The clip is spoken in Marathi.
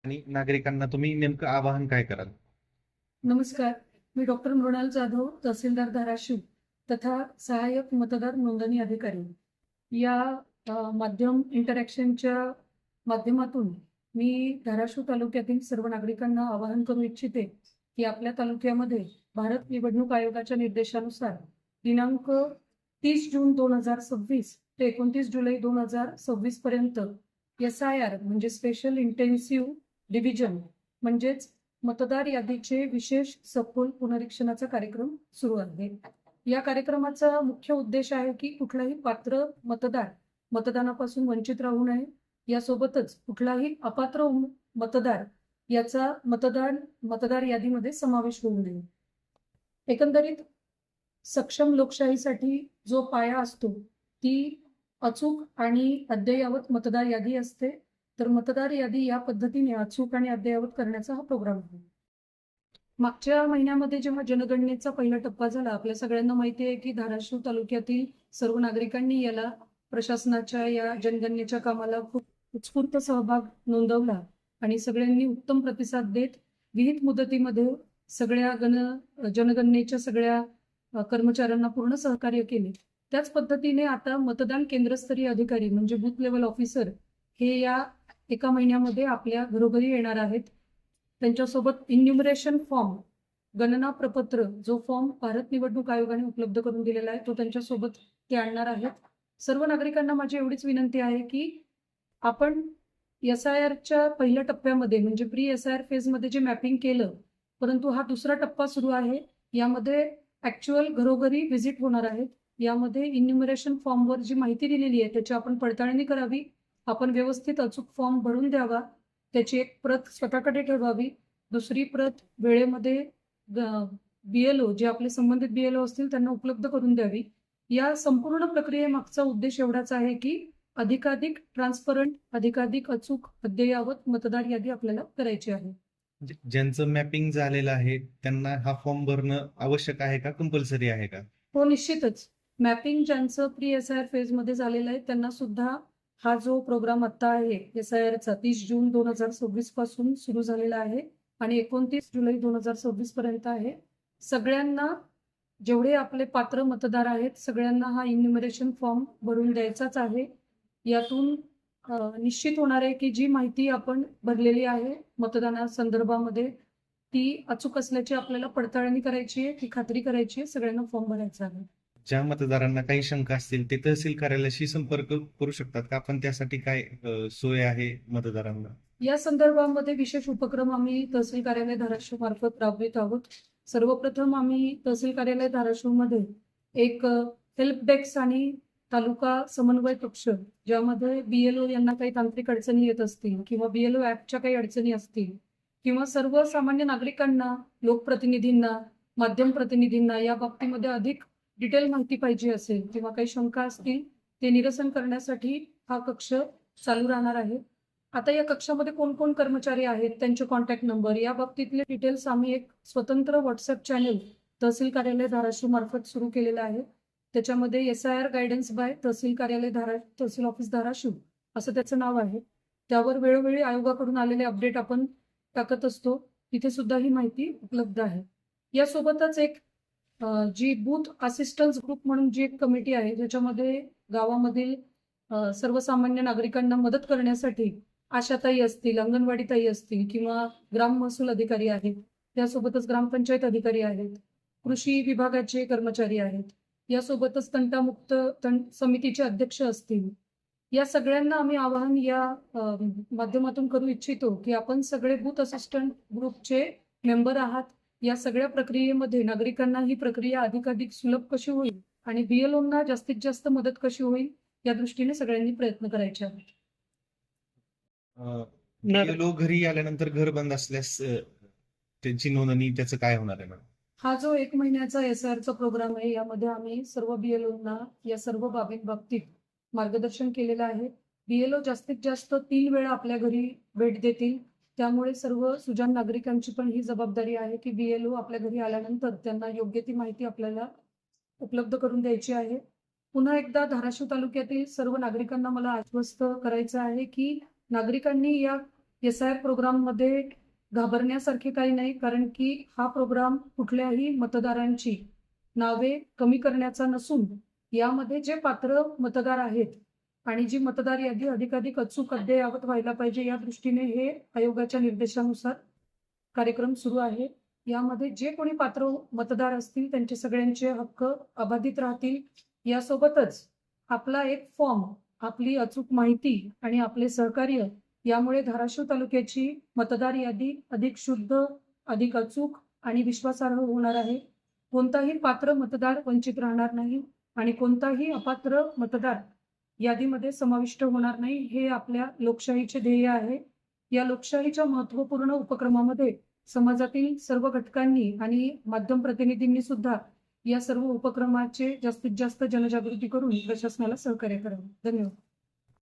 आणि नागरिकांना तुम्ही नेमकं आवाहन काय कराल? नमस्कार. मी डॉक्टर मृणाल जाधव, तहसीलदार धाराशिव तथा सहाय्यक मतदार नोंदणी अधिकारी या माध्यम इंटरॅक्शनच्या माध्यमातून मी धाराशिव तालुक्यातील सर्व नागरिकांना आवाहन करू इच्छिते की आपल्या तालुक्यामध्ये भारत निवडणूक आयोगाच्या निर्देशानुसार दिनांक 30 जून 2026 ते 29 जुलै 2026 पर्यंत SIR म्हणजे स्पेशल इंटेन्सिव्ह डिव्हिजन म्हणजेच मतदार यादीचे विशेष सखोल पुनरीक्षणाचा कार्यक्रम सुरू आहे. या कार्यक्रमाचा मुख्य उद्देश आहे की कुठलाही पात्र मतदार मतदानापासून वंचित राहू नये. यासोबतच कुठलाही अपात्र मतदार याचा मतदार यादीमध्ये समावेश होऊ नये. एकंदरीत सक्षम लोकशाहीसाठी जो पाया असतो ती अचूक आणि अद्ययावत मतदार यादी असते. तर मतदार यादी या पद्धतीने अचूक आणि अद्ययावत करण्याचा हा प्रोग्राम आहे. मागच्या महिन्यामध्ये जेव्हा जनगणनेचा पहिला टप्पा झाला, आपल्या सगळ्यांना माहिती आहे की धाराशिव तालुक्यातील सर्व नागरिकांनी याला प्रशासनाच्या या जनगणनेच्या कामाला खूप उत्स्फूर्त सहभाग नोंदवला आणि सगळ्यांनी उत्तम प्रतिसाद देत विहित मुदतीमध्ये सगळ्या जनगणनेच्या सगळ्या कर्मचाऱ्यांना पूर्ण सहकार्य केले. त्याच पद्धतीने आता मतदान केंद्रस्तरीय अधिकारी म्हणजे बूथ लेवल ऑफिसर हे या एका महिन्यामध्ये आपल्या घरोघरी येणार आहेत. त्यांच्यासोबत इन्युमरेशन फॉर्म, गणना प्रपत्र जो फॉर्म भारत निवडणूक आयोगाने उपलब्ध करून दिलेला आहे तो त्यांच्यासोबत ते आणणार आहेत. सर्व नागरिकांना माझी एवढीच विनंती आहे की आपण SIRच्या पहिल्या टप्प्यामध्ये म्हणजे प्री SIR फेजमध्ये जे मॅपिंग केलं, परंतु हा दुसरा टप्पा सुरू आहे. यामध्ये ऍक्च्युअल घरोघरी व्हिजिट होणार आहेत. यामध्ये इन्युमरेशन फॉर्मवर जी माहिती दिलेली आहे त्याची आपण पडताळणी करावी. आपण व्यवस्थित अचूक फॉर्म भरून द्यावा. त्याची एक प्रत स्वतःकडे ठेवावी. दुसरी प्रत वेळेमध्ये BLO जे आपले संबंधित BLO असतील त्यांना उपलब्ध करून द्यावी. या संपूर्ण प्रक्रियेमागचा उद्देश एवढाच आहे की अधिकाधिक ट्रान्सपरंट, अधिकाधिक अचूक, अद्ययावत मतदार यादी आपल्याला करायची आहे. ज्यांचं मॅपिंग झालेलं आहे त्यांना हा फॉर्म भरणं आवश्यक आहे का, कंपल्सरी आहे का? हो, निश्चितच. मॅपिंग ज्यांचं प्री SIR फेजमध्ये झालेलं आहे त्यांना सुद्धा हा जो प्रोग्राम आता आहे SIRचा 30 जून 2026 पासून सुरू झालेला आहे आणि 29 जुलै 2026 पर्यंत आहे. सगळ्यांना, जेवढे आपले पात्र मतदार आहेत सगळ्यांना हा इन्युमरेशन फॉर्म भरून द्यायचाच आहे. यातून निश्चित होणार आहे की जी माहिती आपण भरलेली आहे मतदानासंदर्भामध्ये ती अचूक असल्याची आपल्याला पडताळणी करायची आहे, ती खात्री करायची आहे. सगळ्यांना फॉर्म भरायचा आहे. ज्या मतदारांना काही शंका असतील ते तहसील कार्यालयाशी संपर्क करू शकतात का? आपण त्यासाठी काय सोय आहे मतदारांना? या संदर्भामध्ये विशेष उपक्रम आम्ही तहसील कार्यालय धाराशिव मार्फत राबवित आहोत. सर्वप्रथम आम्ही तहसील कार्यालय धाराशिवमध्ये एक हेल्प डेस्क आणि तालुका समन्वय कक्ष, ज्यामध्ये BLO यांना काही तांत्रिक अडचणी येत असतील किंवा BLO ऍपच्या काही अडचणी असतील किंवा सर्वसामान्य नागरिकांना, लोकप्रतिनिधींना, माध्यम प्रतिनिधींना या बाबतीमध्ये अधिक डिटेल माहिती पाहिजे असेल किंवा काही शंका असतील ते निरसन करण्यासाठी हा कक्ष चालू राहणार आहे. आता या कक्षामध्ये कोण कोण कर्मचारी आहेत, त्यांचे कॉन्टॅक्ट नंबर, या बाबतीतले डिटेल्स आम्ही एक स्वतंत्र व्हॉट्सअप चॅनल तहसील कार्यालय धाराशिव मार्फत सुरू केलेलं आहे. त्याच्यामध्ये SIR गायडन्स बाय तहसील कार्यालय तहसील ऑफिस धाराशिव असं त्याचं नाव आहे. त्यावर वेळोवेळी आयोगाकडून आलेले अपडेट आपण टाकत असतो. तिथे सुद्धा ही माहिती उपलब्ध आहे. यासोबतच एक जी बूथ असिस्टन्स ग्रुप म्हणून जी एक कमिटी आहे ज्याच्यामध्ये गावामधील सर्वसामान्य नागरिकांना मदत करण्यासाठी आशाताई असतील, अंगणवाडी ताई असतील किंवा ग्राम महसूल अधिकारी आहेत, त्यासोबतच ग्रामपंचायत अधिकारी आहेत, कृषी विभागाचे कर्मचारी आहेत, यासोबतच तंटामुक्त समितीचे अध्यक्ष असतील. या सगळ्यांना आम्ही आवाहन या माध्यमातून करू इच्छितो की आपण सगळे बूथ असिस्टंट ग्रुपचे मेंबर आहात. या सगळ्या प्रक्रियेमध्ये नागरिकांना ही प्रक्रिया अधिकाधिक सुलभ कशी होईल आणि BLOंना जास्तीत जास्त मदत कशी होईल या दृष्टीने सगळ्यांनी प्रयत्न करायचे आहेत. BLO घरी आल्यानंतर घर बंद असल्यास त्यांची नोंदणी त्याचं काय होणार आहे मॅडम? हा जो 1 महिन्याचा SIRचा प्रोग्राम आहे यामध्ये आम्ही सर्व BLOंना या सर्व बाबतीत मार्गदर्शन केलेलं आहे. BLO जास्तीत जास्त 3 वेळा आपल्या घरी भेट देतील. त्यामुळे सर्व सुजाण नागरिकांची पण ही जबाबदारी आहे की BLO आपल्या घरी आल्यानंतर त्यांना योग्य ती माहिती आपल्याला उपलब्ध करून द्यायची आहे. पुन्हा एकदा धाराशिव तालुक्यातील सर्व नागरिकांना मला आश्वस्त करायचं आहे की नागरिकांनी या SIR प्रोग्राममध्ये घाबरण्यासारखे काही नाही, कारण की हा प्रोग्राम कुठल्याही मतदारांची नावे कमी करण्याचा नसून यामध्ये जे पात्र मतदार आहेत आणि जी मतदार यादी अधिकाधिक अचूक अद्ययावत व्हायला पाहिजे या दृष्टीने हे आयोगाच्या निर्देशानुसार कार्यक्रम सुरू आहे. यामध्ये जे कोणी पात्र मतदार असतील त्यांचे सगळ्यांचे हक्क अबाधित राहतील. यासोबतच आपला एक फॉर्म, आपली अचूक माहिती आणि आपले सहकार्य यामुळे धाराशिव तालुक्याची मतदार यादी अधिक शुद्ध, अधिक अचूक आणि विश्वासार्ह होणार आहे. कोणताही पात्र मतदार वंचित राहणार नाही आणि कोणताही अपात्र मतदार यादीमध्ये समाविष्ट होणार नाही. हे आपल्या लोकशाहीचे ध्येय आहे. या लोकशाहीच्या महत्त्वपूर्ण उपक्रमामध्ये समाजातील सर्व घटकांनी आणि माध्यम प्रतिनिधींनी सुद्धा या सर्व उपक्रमाचे जास्तीत जास्त जनजागृती करून प्रशासनाला सहकार्य करावे. धन्यवाद.